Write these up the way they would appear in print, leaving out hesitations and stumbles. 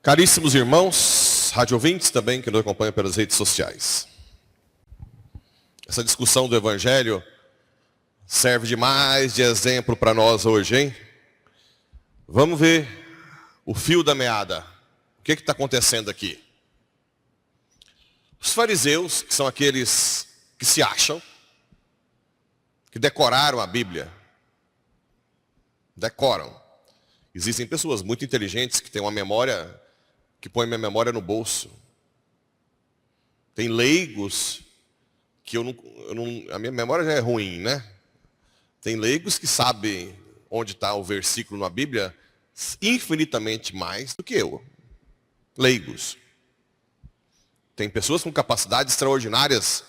Caríssimos irmãos, rádio ouvintes também que nos acompanham pelas redes sociais. Essa discussão do Evangelho serve demais de exemplo para nós hoje, hein? Vamos ver o fio da meada. O que está acontecendo aqui? Os fariseus, que são aqueles que se acham, que decoraram a Bíblia. Decoram. Existem pessoas muito inteligentes que têm uma memória, que põem minha memória no bolso. Tem leigos que a minha memória já é ruim, né? Tem leigos que sabem onde está o versículo na Bíblia infinitamente mais do que eu. Leigos. Tem pessoas com capacidades extraordinárias,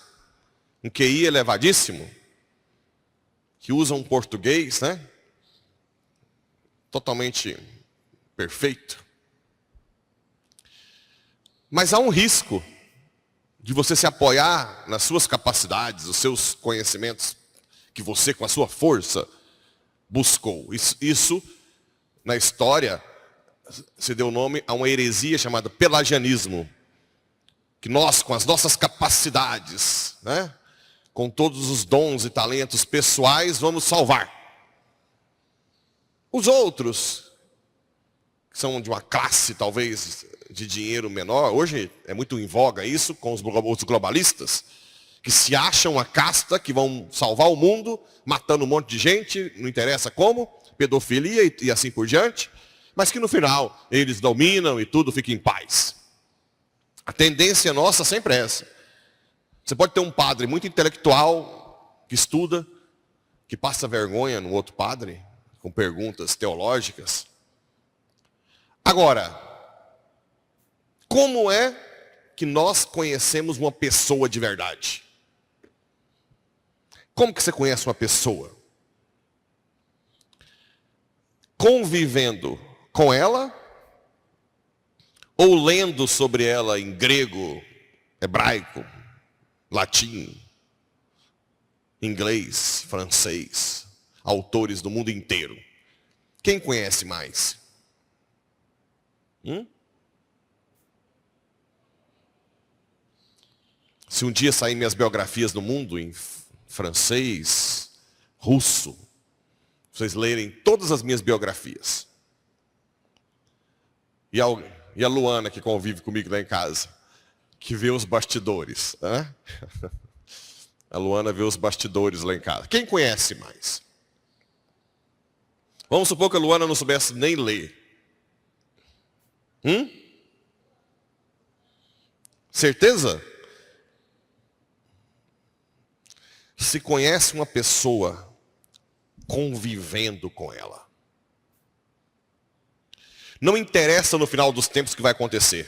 um QI elevadíssimo, que usam português, né? Totalmente perfeito. Mas há um risco de você se apoiar nas suas capacidades, os seus conhecimentos, que você, com a sua força, buscou. Isso na história, se deu nome a uma heresia chamada pelagianismo. Que nós, com as nossas capacidades, né, com todos os dons e talentos pessoais, vamos salvar. Os outros, que são de uma classe, talvez, de dinheiro menor, hoje é muito em voga isso com os globalistas, que se acham a casta que vão salvar o mundo, matando um monte de gente, não interessa como, pedofilia e assim por diante, mas que no final eles dominam e tudo fica em paz. A tendência nossa sempre é essa. Você pode ter um padre muito intelectual, que estuda, que passa vergonha no outro padre, com perguntas teológicas. Agora, como é que nós conhecemos uma pessoa de verdade? Como que você conhece uma pessoa? Convivendo com ela, ou lendo sobre ela em grego, hebraico, latim, inglês, francês, autores do mundo inteiro. Quem conhece mais? Se um dia sair minhas biografias no mundo em francês, russo, vocês lerem todas as minhas biografias. E a Luana, que convive comigo lá em casa, que vê os bastidores. Né? A Luana vê os bastidores lá em casa. Quem conhece mais? Vamos supor que a Luana não soubesse nem ler. Certeza? Se conhece uma pessoa convivendo com ela. Não interessa no final dos tempos o que vai acontecer.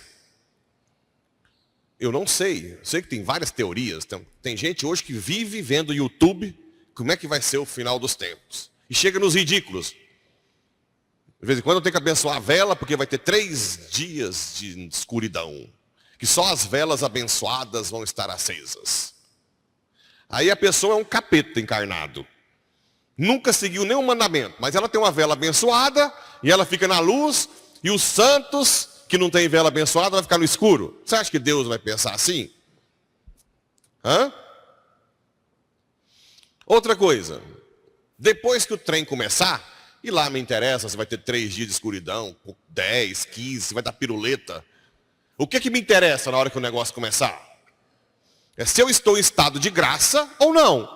Eu não sei. Eu sei que tem várias teorias. Tem gente hoje que vive vendo YouTube como é que vai ser o final dos tempos. E chega nos ridículos. De vez em quando eu tenho que abençoar a vela, porque vai ter 3 dias de escuridão. Que só as velas abençoadas vão estar acesas. Aí a pessoa é um capeta encarnado. Nunca seguiu nenhum mandamento, mas ela tem uma vela abençoada, e ela fica na luz, e os santos, que não têm vela abençoada, vai ficar no escuro. Você acha que Deus vai pensar assim? Outra coisa, depois que o trem começar, e lá me interessa se vai ter 3 dias de escuridão, 10, 15, se vai dar piruleta. O que me interessa na hora que o negócio começar? É se eu estou em estado de graça ou não.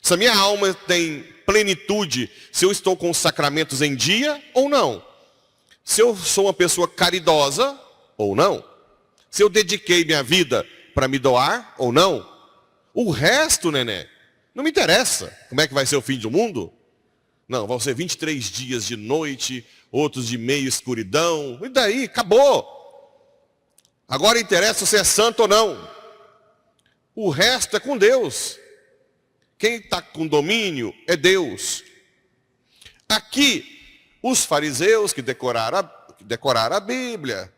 Se a minha alma tem plenitude, se eu estou com os sacramentos em dia ou não. Se eu sou uma pessoa caridosa ou não. Se eu dediquei minha vida para me doar ou não. O resto, neném, não me interessa. Como é que vai ser o fim do mundo? Não, vão ser 23 dias de noite, outros de meia escuridão. E daí? Acabou. Agora interessa se é santo ou não. O resto é com Deus. Quem está com domínio é Deus. Aqui, os fariseus que decoraram a Bíblia,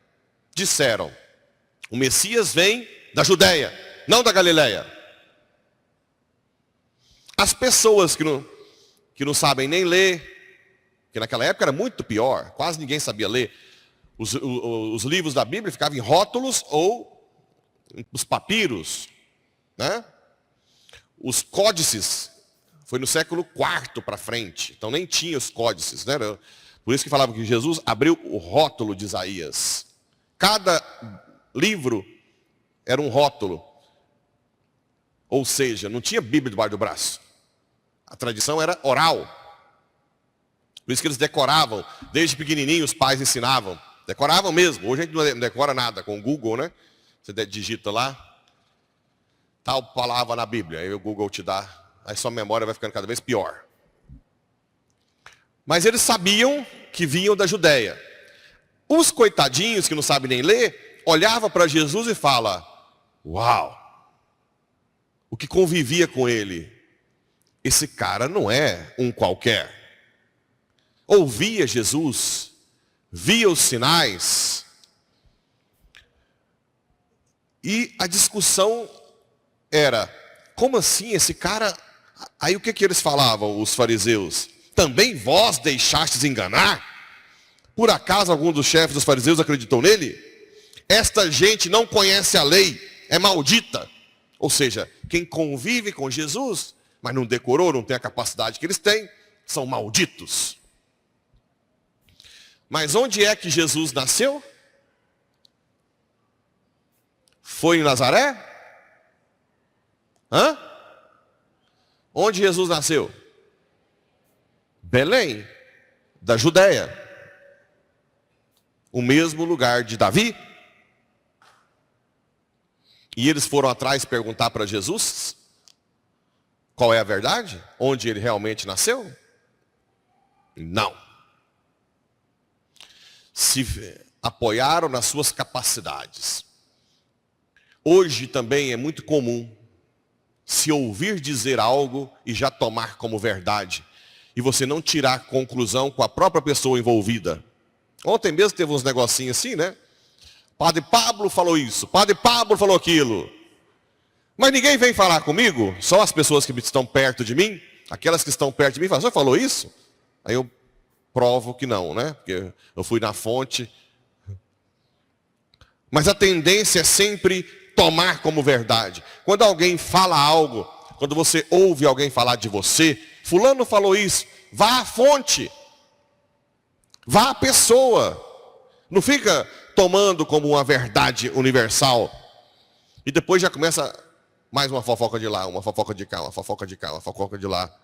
disseram, o Messias vem da Judéia, não da Galileia. As pessoas que não sabem nem ler, que naquela época era muito pior, quase ninguém sabia ler. Os livros da Bíblia ficavam em rótulos ou os papiros, né? Os códices, foi no século IV para frente, então nem tinha os códices, né? Por isso que falavam que Jesus abriu o rótulo de Isaías. Cada livro era um rótulo. Ou seja, não tinha Bíblia debaixo do braço. A tradição era oral. Por isso que eles decoravam. Desde pequenininho os pais ensinavam. Decoravam mesmo. Hoje a gente não decora nada com o Google, né? Você digita lá, tal palavra na Bíblia. Aí o Google te dá. Aí sua memória vai ficando cada vez pior. Mas eles sabiam que vinham da Judéia. Os coitadinhos que não sabem nem ler, olhavam para Jesus e falam, uau, o que convivia com ele, esse cara não é um qualquer. Ouvia Jesus, via os sinais. E a discussão era, como assim esse cara... Aí o que eles falavam, os fariseus? Também vós deixastes enganar? Por acaso algum dos chefes dos fariseus acreditou nele? Esta gente não conhece a lei, é maldita. Ou seja, quem convive com Jesus, mas não decorou, não tem a capacidade que eles têm, são malditos. Mas onde é que Jesus nasceu? Foi em Nazaré? Hã? Onde Jesus nasceu? Belém, da Judéia. O mesmo lugar de Davi. E eles foram atrás perguntar para Jesus qual é a verdade? Onde ele realmente nasceu? Não. Se apoiaram nas suas capacidades. Hoje também é muito comum se ouvir dizer algo e já tomar como verdade. E você não tirar conclusão com a própria pessoa envolvida. Ontem mesmo teve uns negocinhos assim, né? Padre Pablo falou isso, Padre Pablo falou aquilo. Mas ninguém vem falar comigo, só as pessoas que estão perto de mim, aquelas que estão perto de mim, falam, você falou isso? Aí eu provo que não, né? Porque eu fui na fonte. Mas a tendência é sempre tomar como verdade. Quando alguém fala algo, quando você ouve alguém falar de você, fulano falou isso, vá à fonte. Vá à pessoa. Não fica tomando como uma verdade universal. E depois já começa mais uma fofoca de lá, uma fofoca de cá, uma fofoca de cá, uma fofoca de lá.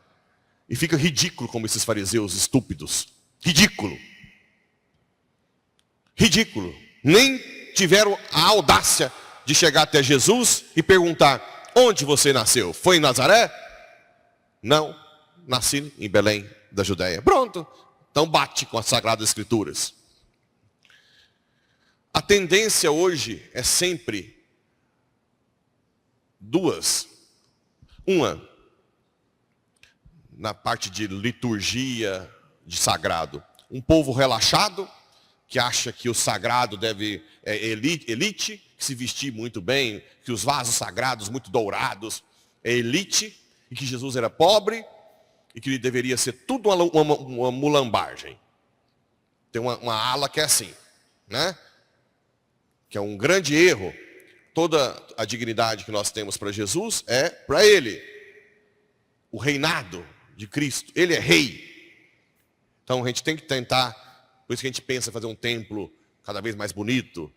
E fica ridículo como esses fariseus estúpidos. Ridículo. Ridículo. Nem tiveram a audácia de chegar até Jesus e perguntar, onde você nasceu? Foi em Nazaré? Não, nasci em Belém da Judéia. Pronto. Então bate com as Sagradas Escrituras. A tendência hoje é sempre duas. Uma, na parte de liturgia, de sagrado. Um povo relaxado, que acha que o sagrado deve elite, que se vestir muito bem, que os vasos sagrados muito dourados é elite, e que Jesus era pobre, e que ele deveria ser tudo uma mulambagem. Tem uma ala que é assim, né? Que é um grande erro. Toda a dignidade que nós temos para Jesus é para Ele. O reinado de Cristo. Ele é rei. Então a gente tem que tentar, por isso que a gente pensa em fazer um templo cada vez mais bonito.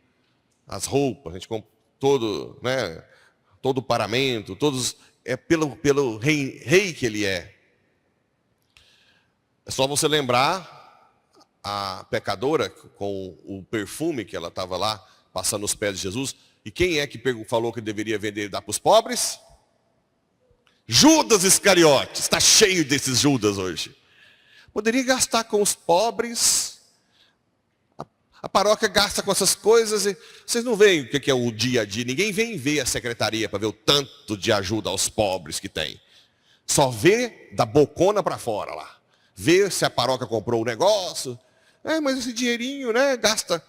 As roupas, a gente compra todo, né, todo o paramento, todos, é pelo rei que Ele é. É só você lembrar a pecadora com o perfume que ela estava lá passando os pés de Jesus. E quem é que falou que deveria vender e dar para os pobres? Judas Iscariotes. Está cheio desses Judas hoje. Poderia gastar com os pobres. A paróquia gasta com essas coisas. E vocês não veem o que é o dia a dia. Ninguém vem ver a secretaria para ver o tanto de ajuda aos pobres que tem. Só vê da bocona para fora lá. Vê se a paróquia comprou o negócio. Mas esse dinheirinho, né, gasta.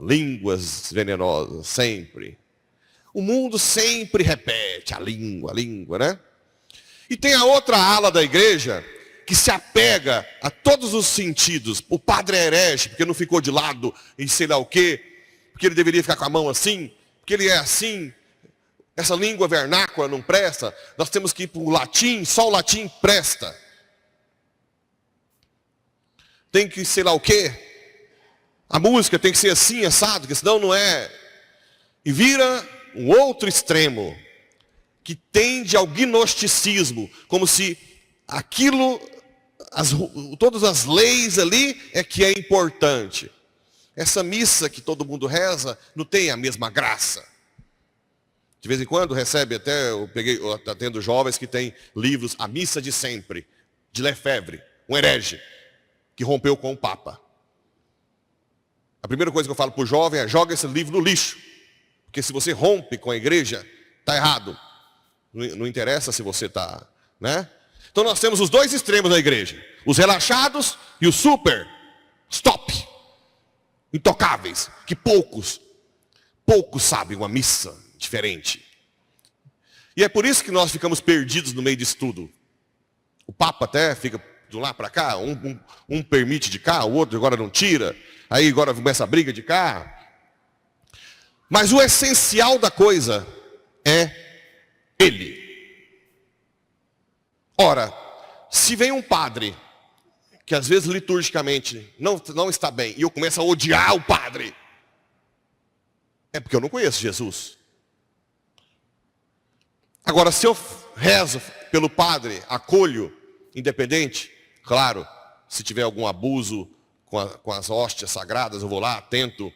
Línguas venenosas, sempre. O mundo sempre repete a língua, né? E tem a outra ala da igreja, que se apega a todos os sentidos. O padre é herege, porque não ficou de lado em sei lá o quê, porque ele deveria ficar com a mão assim, porque ele é assim. Essa língua vernácula não presta, nós temos que ir para o latim, só o latim presta. Tem que sei lá o quê. A música tem que ser assim, assado, porque senão não é. E vira um outro extremo, que tende ao gnosticismo, como se aquilo, todas as leis ali é que é importante. Essa missa que todo mundo reza não tem a mesma graça. De vez em quando recebe até, eu atendo jovens que têm livros, A Missa de Sempre, de Lefebvre, um herege, que rompeu com o Papa. A primeira coisa que eu falo para o jovem é: joga esse livro no lixo. Porque se você rompe com a igreja, está errado. Não interessa se você está, né? Então nós temos os dois extremos da igreja. Os relaxados e os super, stop, intocáveis. Que poucos sabem uma missa diferente. E é por isso que nós ficamos perdidos no meio disso tudo. O Papa até fica de lá para cá, um permite de cá, o outro agora não tira. Aí agora começa a briga de cá. Mas o essencial da coisa é Ele. Ora, se vem um padre, que às vezes liturgicamente não está bem, e eu começo a odiar o padre, é porque eu não conheço Jesus. Agora, se eu rezo pelo padre, acolho, independente, claro, se tiver algum abuso com as hóstias sagradas, eu vou lá, atento.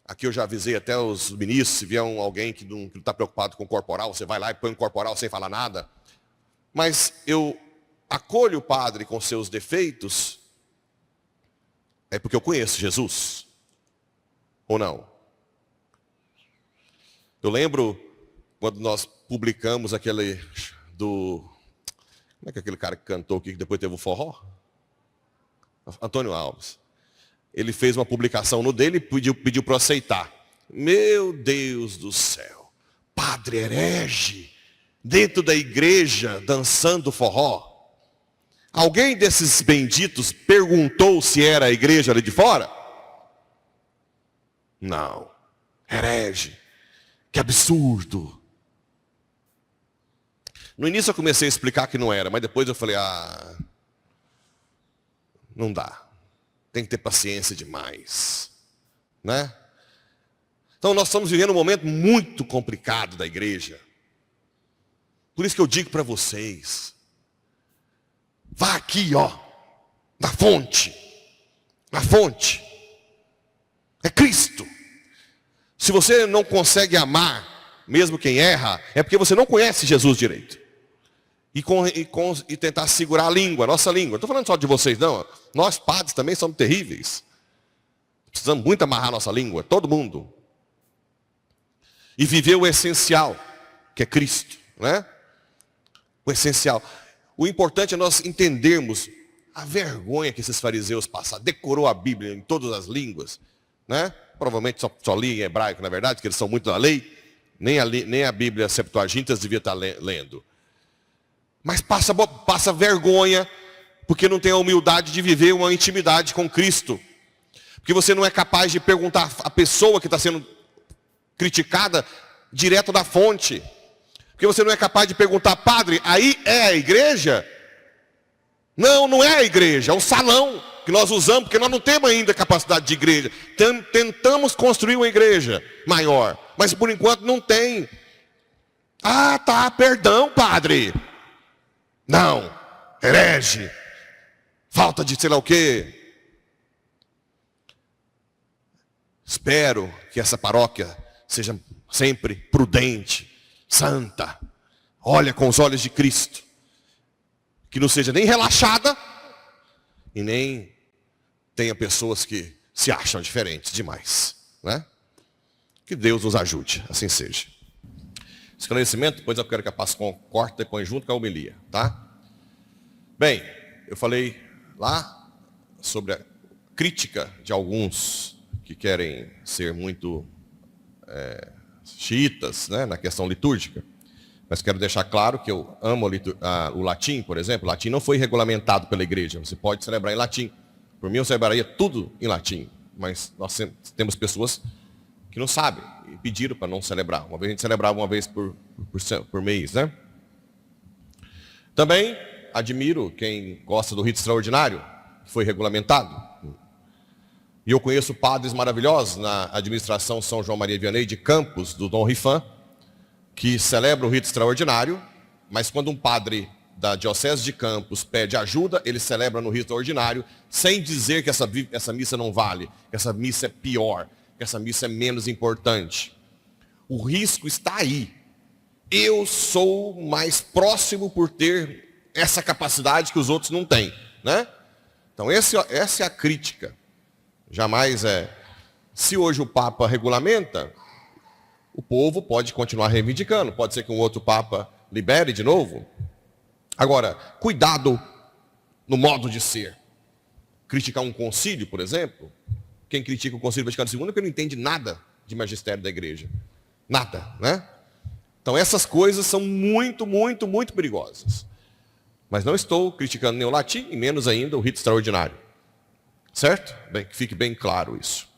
Aqui eu já avisei até os ministros, se vier alguém que não está preocupado com o corporal, você vai lá e põe o corporal sem falar nada. Mas eu acolho o padre com seus defeitos, é porque eu conheço Jesus. Ou não? Eu lembro quando nós publicamos aquele como é que é aquele cara que cantou aqui, que depois teve o forró? Antônio Alves. Ele fez uma publicação no dele e pediu para eu aceitar. Meu Deus do céu. Padre herege, dentro da igreja, dançando forró. Alguém desses benditos perguntou se era a igreja ali de fora? Não. Herege. Que absurdo. No início eu comecei a explicar que não era, mas depois eu falei, não dá. Tem que ter paciência demais, né? Então nós estamos vivendo um momento muito complicado da igreja. Por isso que eu digo para vocês, vá aqui, na fonte. Na fonte. É Cristo. Se você não consegue amar, mesmo quem erra, é porque você não conhece Jesus direito. E tentar segurar a língua, a nossa língua. Não estou falando só de vocês, não. Nós, padres, também somos terríveis. Precisamos muito amarrar a nossa língua, todo mundo. E viver o essencial, que é Cristo, né? O essencial. O importante é nós entendermos a vergonha que esses fariseus passaram. Decorou a Bíblia em todas as línguas, né? Provavelmente só li em hebraico, na verdade, porque eles são muito da lei. Nem a Bíblia Septuaginta devia estar lendo. Mas passa vergonha, porque não tem a humildade de viver uma intimidade com Cristo. Porque você não é capaz de perguntar à pessoa que está sendo criticada direto da fonte. Porque você não é capaz de perguntar, padre, aí é a igreja? Não é a igreja, é um salão que nós usamos, porque nós não temos ainda capacidade de igreja. Tentamos construir uma igreja maior, mas por enquanto não tem. Perdão, padre. Não, herege, falta de sei lá o quê. Espero que essa paróquia seja sempre prudente, santa, olha com os olhos de Cristo. Que não seja nem relaxada e nem tenha pessoas que se acham diferentes demais, né? Que Deus nos ajude, assim seja. Esclarecimento, depois eu quero que a Pascom corte e põe junto com a homilia, tá? Bem, eu falei lá sobre a crítica de alguns que querem ser muito xiitas, né, na questão litúrgica. Mas quero deixar claro que eu amo o latim, por exemplo. O latim não foi regulamentado pela igreja. Você pode celebrar em latim. Por mim, eu celebraria tudo em latim. Mas nós temos pessoas que não sabem e pediram para não celebrar. Uma vez a gente celebrava uma vez por mês, né? Também admiro quem gosta do rito extraordinário, que foi regulamentado. E eu conheço padres maravilhosos na administração São João Maria Vianney de Campos, do Dom Rifan, que celebra o rito extraordinário, mas quando um padre da Diocese de Campos pede ajuda, ele celebra no rito ordinário, sem dizer que essa missa não vale, que essa missa é pior, que essa missa é menos importante. O risco está aí. Eu sou mais próximo por ter essa capacidade que os outros não têm, né? Então essa é a crítica. Jamais é. Se hoje o Papa regulamenta, o povo pode continuar reivindicando. Pode ser que um outro Papa libere de novo. Agora, cuidado no modo de ser. Criticar um concílio, por exemplo. Quem critica o Concílio Vaticano II é porque não entende nada de magistério da igreja. Nada, né? Então essas coisas são muito, muito, muito perigosas. Mas não estou criticando nem o latim, e menos ainda o rito extraordinário. Certo? Bem, que fique bem claro isso.